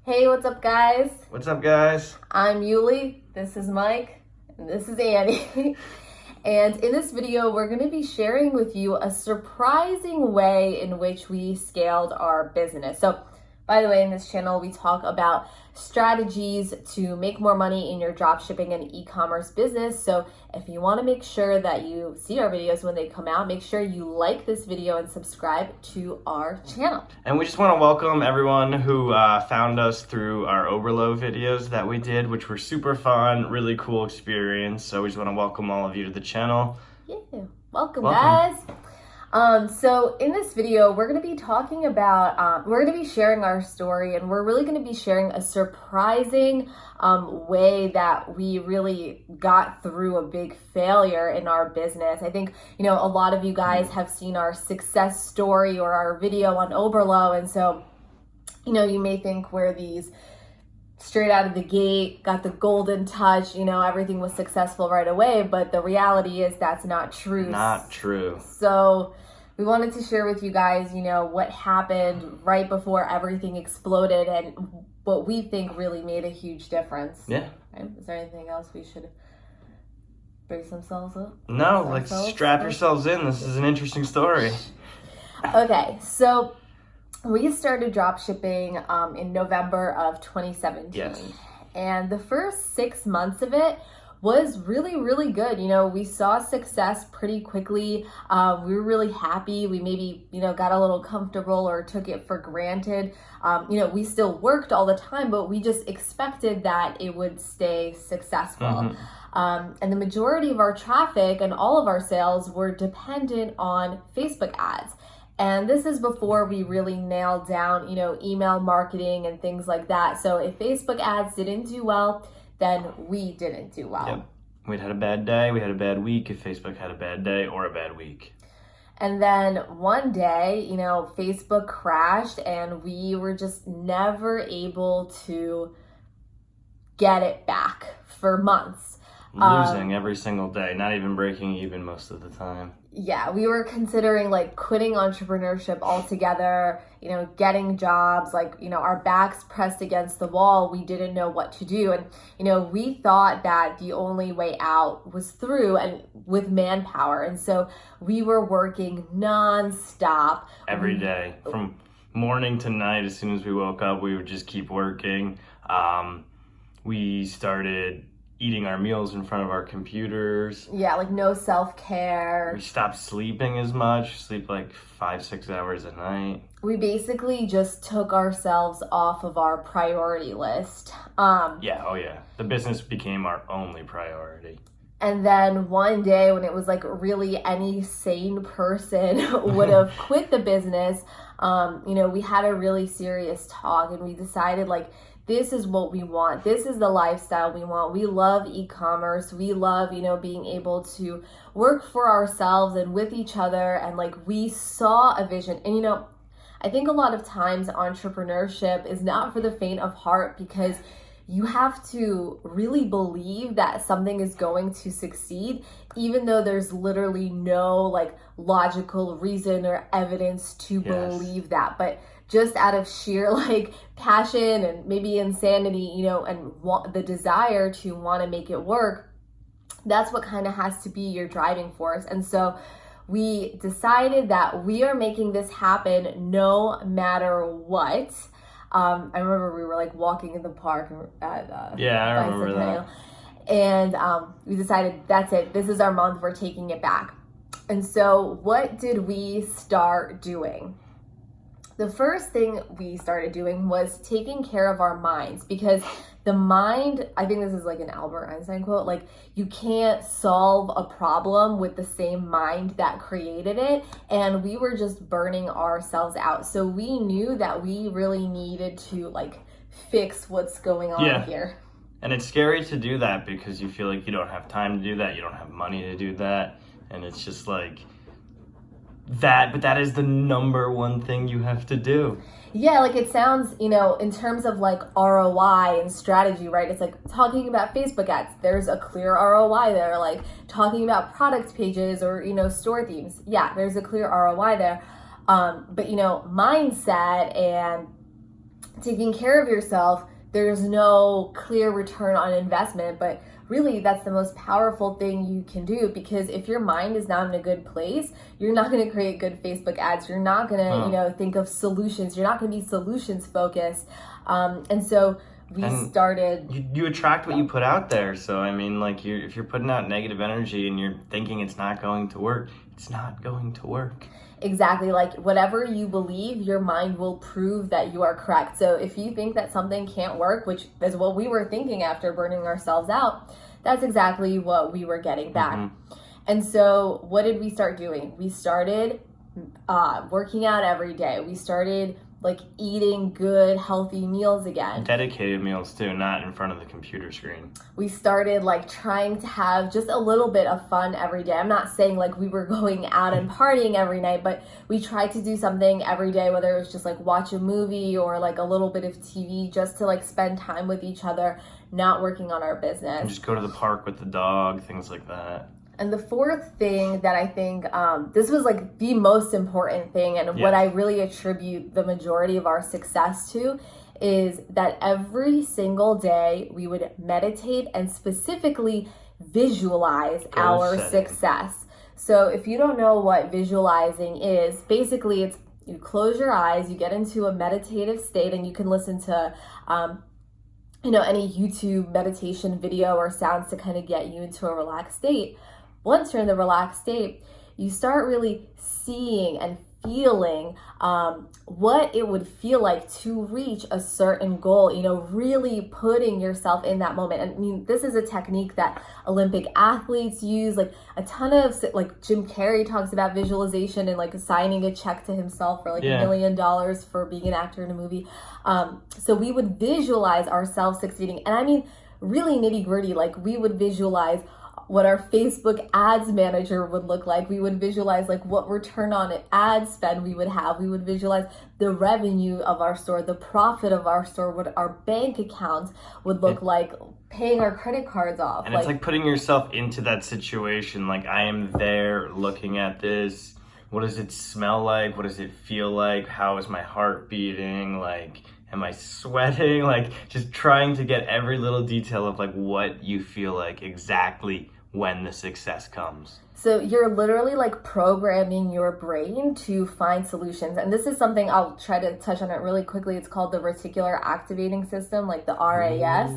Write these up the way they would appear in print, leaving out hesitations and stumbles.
Hey, what's up, guys? What's up, guys? I'm Yuli, this is Mike, and this is Annie. And in this video, we're going to be sharing with you a surprising way in which we scaled our business. So, by the way, in this channel, we talk about strategies to make more money in your dropshipping and e-commerce business. So if you want to make sure that you see our videos when they come out, make sure you like this video and subscribe to our channel. And we just want to welcome everyone who found us through our overload videos that we did, which were super fun, really cool experience. So we just want to welcome all of you to the channel. Yeah, welcome. Guys. So in this video, we're going to be talking about, we're going to be sharing our story, and we're really going to be sharing a surprising way that we really got through a big failure in our business. I think, a lot of you guys have seen our success story or our video on Oberlo. And so, you may think we're these straight out of the gate, got the golden touch, everything was successful right away, but the reality is that's not true. Not true. So we wanted to share with you guys, what happened right before everything exploded and what we think really made a huge difference. Yeah. Right? Is there anything else we should brace themselves up? No, strap yourselves in. This is an interesting story. Okay, so we started drop shipping in November of 2017. Yes. And the first 6 months of it was really, really good. We saw success pretty quickly. We were really happy. We maybe, got a little comfortable or took it for granted. We still worked all the time, but we just expected that it would stay successful. And the majority of our traffic and all of our sales were dependent on Facebook ads. And this is before we really nailed down, email marketing and things like that. So if Facebook ads didn't do well, then we didn't do well. Yep. We'd had a bad day, we had a bad week if Facebook had a bad day or a bad week. And then one day, Facebook crashed and we were just never able to get it back for months. Losing every single day, not even breaking even most of the time. Yeah, we were considering quitting entrepreneurship altogether, getting jobs, our backs pressed against the wall. We didn't know what to do. And, we thought that the only way out was through and with manpower. And so we were working nonstop. Every day, from morning to night. As soon as we woke up, we would just keep working. We started eating our meals in front of our computers. Yeah, no self-care. We stopped sleeping as much, sleep 5-6 hours a night. We basically just took ourselves off of our priority list. Yeah. The business became our only priority. And then one day when it was really any sane person would have quit the business, we had a really serious talk and we decided this is what we want. This is the lifestyle we want. We love e-commerce. We love, being able to work for ourselves and with each other. And we saw a vision. And, I think a lot of times entrepreneurship is not for the faint of heart because you have to really believe that something is going to succeed, even though there's literally no logical reason or evidence to believe that. But just out of sheer passion and maybe insanity, and the desire to want to make it work, that's what kind of has to be your driving force. And so we decided that we are making this happen no matter what. I remember we were walking in the park at I remember that. And we decided that's it. This is our month. We're taking it back. And so what did we start doing? The first thing we started doing was taking care of our minds, because the mind, I think this is an Albert Einstein quote, you can't solve a problem with the same mind that created it. And we were just burning ourselves out. So we knew that we really needed to fix what's going on here. And it's scary to do that because you feel you don't have time to do that. You don't have money to do that. And it's just but that is the number one thing you have to do. Yeah, it sounds, in terms of ROI and strategy, right? It's talking about Facebook ads. There's a clear ROI there. Talking about product pages or, store themes. Yeah, there's a clear ROI there. But, mindset and taking care of yourself, there's no clear return on investment. But really, that's the most powerful thing you can do, because if your mind is not in a good place, you're not going to create good Facebook ads. You're not going to, think of solutions. You're not going to be solutions focused. And so we started. You attract what you put out there. So I mean, like, if you're putting out negative energy and you're thinking it's not going to work, it's not going to work. Exactly. Like, whatever you believe, your mind will prove that you are correct. So if you think that something can't work, which is what we were thinking after burning ourselves out, that's exactly what we were getting back. And so what did we start doing? We started working out every day. We started like eating good, healthy meals again. Dedicated meals too, not in front of the computer screen. We started like trying to have just a little bit of fun every day. I'm not saying like we were going out and partying every night, but we tried to do something every day, whether it was just like watch a movie or like a little bit of TV, just to like spend time with each other, not working on our business. And just go to the park with the dog, things like that. And the fourth thing that I think, this was like the most important thing, and what I really attribute the majority of our success to, is that every single day we would meditate and specifically visualize our success. So if you don't know what visualizing is, basically it's you close your eyes, you get into a meditative state, and you can listen to any YouTube meditation video or sounds to kind of get you into a relaxed state. Once you're in the relaxed state, you start really seeing and feeling what it would feel like to reach a certain goal, really putting yourself in that moment. And I mean, this is a technique that Olympic athletes use. Like a ton of, like Jim Carrey talks about visualization and like signing a check to himself for like $1 million for being an actor in a movie. So we would visualize ourselves succeeding. And I mean, really nitty gritty, like we would visualize what our Facebook ads manager would look like. We would visualize like what return on ad spend we would have. We would visualize the revenue of our store, the profit of our store, what our bank accounts would look like, paying our credit cards off. And it's like putting yourself into that situation. Like, I am there looking at this. What does it smell like? What does it feel like? How is my heart beating? Like, am I sweating? Like, just trying to get every little detail of like what you feel like exactly when the success comes. So you're literally like programming your brain to find solutions. And this is something I'll try to touch on it really quickly. It's called the reticular activating system, like the RAS.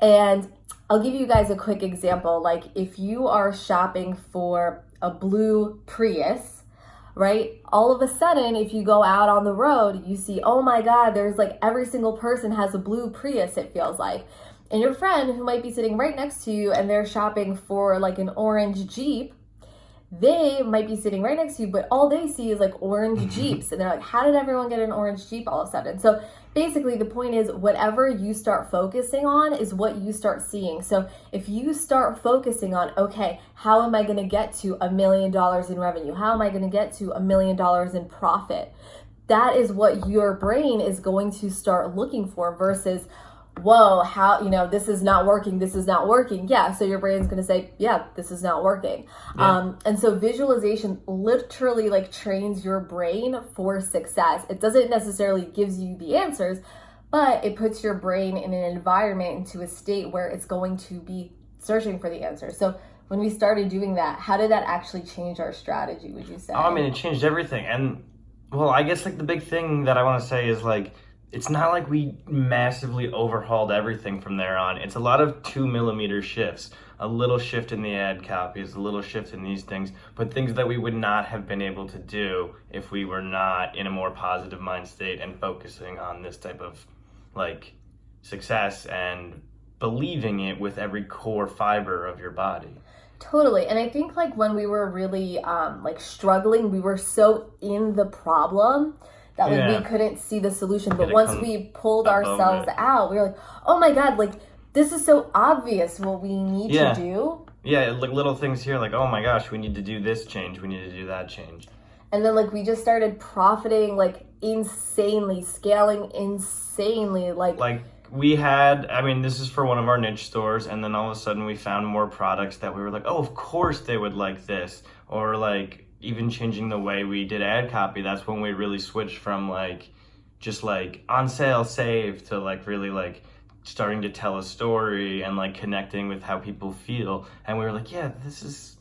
And I'll give you guys a quick example. Like if you are shopping for a blue Prius, right? All of a sudden, if you go out on the road, you see, oh my God, there's like every single person has a blue Prius, it feels like. And your friend who might be sitting right next to you and they're shopping for like an orange Jeep, they might be sitting right next to you, but all they see is like orange Jeeps. And they're like, how did everyone get an orange Jeep all of a sudden? So basically the point is whatever you start focusing on is what you start seeing. So if you start focusing on, okay, how am I going to get to $1 million in revenue? How am I going to get to $1 million in profit? That is what your brain is going to start looking for versus, whoa, how, this is not working. Yeah. So your brain's going to say, yeah, this is not working. And so visualization literally like trains your brain for success. It doesn't necessarily gives you the answers, but it puts your brain in an environment, into a state where it's going to be searching for the answers. So when we started doing that, how did that actually change our strategy, would you say? Oh, I mean, it changed everything. And well, I guess like the big thing that I want to say is like, it's not like we massively overhauled everything from there on. It's a lot of 2mm shifts. A little shift in the ad copies, a little shift in these things, but things that we would not have been able to do if we were not in a more positive mind state and focusing on this type of like success and believing it with every core fiber of your body. Totally. And I think like when we were really like struggling, we were so in the problem that like we couldn't see the solution. But once we pulled ourselves out, we were like, oh my God, like this is so obvious what we need to do. Yeah, like little things here, like, oh my gosh, we need to do this change, we need to do that change. And then like we just started profiting like insanely, scaling insanely. Like we had, I mean, this is for one of our niche stores, and then all of a sudden we found more products that we were like, oh, of course they would like this. Or like even changing the way we did ad copy, that's when we really switched from like just like on sale, save, to like really like starting to tell a story and like connecting with how people feel. And we were like, yeah, this is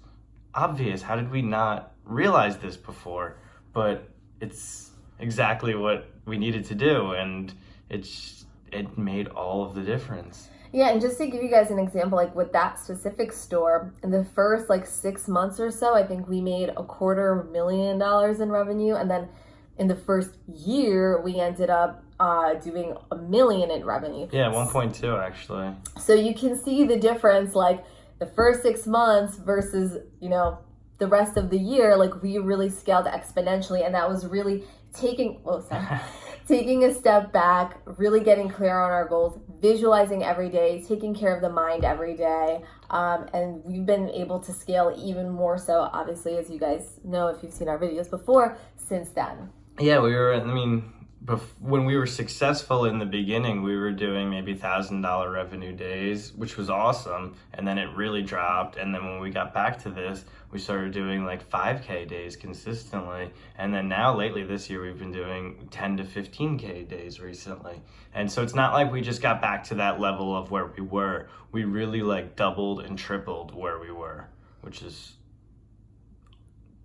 obvious. How did we not realize this before? But it's exactly what we needed to do, and it made all of the difference. Yeah, and just to give you guys an example, like with that specific store, in the first like 6 months or so, I think we made $250,000 in revenue, and then in the first year, we ended up doing $1 million in revenue. Yeah, 1.2 actually. So you can see the difference, like the first 6 months versus, you know, the rest of the year. Like we really scaled exponentially, and that was really taking a step back, really getting clear on our goals, visualizing every day, taking care of the mind every day. And we've been able to scale even more so, obviously, as you guys know if you've seen our videos before, since then. Yeah, when we were successful in the beginning, we were doing maybe $1,000 revenue days, which was awesome. And then it really dropped. And then when we got back to this, we started doing like 5K days consistently. And then now lately this year, we've been doing 10 to 15K days recently. And so it's not like we just got back to that level of where we were. We really like doubled and tripled where we were, which is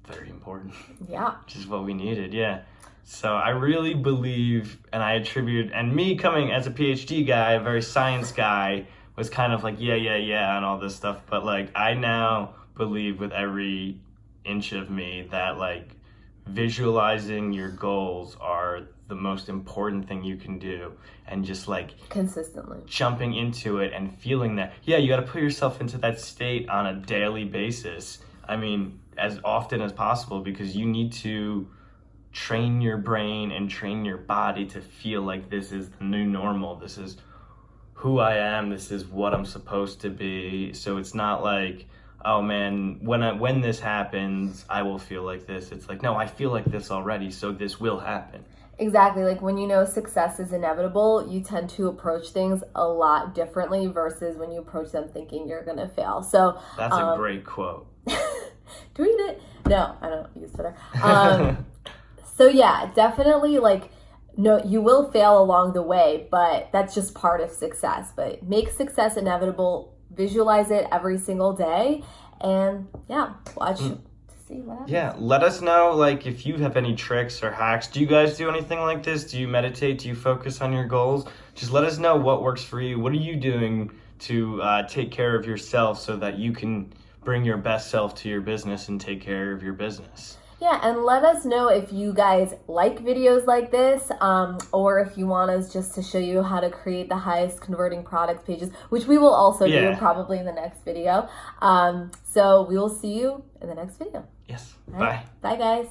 very important. Yeah. Which is what we needed, yeah. So I really believe, and I attribute, and me coming as a PhD guy, a very science guy, was kind of like, yeah, and all this stuff. But like, I now believe with every inch of me that like visualizing your goals are the most important thing you can do. And just like consistently jumping into it and feeling that, yeah, you got to put yourself into that state on a daily basis. I mean, as often as possible, because you need to train your brain and train your body to feel like this is the new normal. This is who I am. This is what I'm supposed to be. So it's not like, oh man, when this happens, I will feel like this. It's like, no, I feel like this already, so this will happen. Exactly. Like when you know success is inevitable, you tend to approach things a lot differently versus when you approach them thinking you're going to fail. So that's a great quote. Tweet it. No, I don't use Twitter. So yeah, definitely like, no, you will fail along the way, but that's just part of success. But make success inevitable, visualize it every single day, and yeah, watch to see what happens. Yeah, let us know like if you have any tricks or hacks. Do you guys do anything like this? Do you meditate? Do you focus on your goals? Just let us know what works for you. What are you doing to take care of yourself so that you can bring your best self to your business and take care of your business? Yeah, and let us know if you guys like videos like this, or if you want us just to show you how to create the highest converting product pages, which we will also do probably in the next video. So we will see you in the next video. Yes. All Bye. Right. Bye, guys.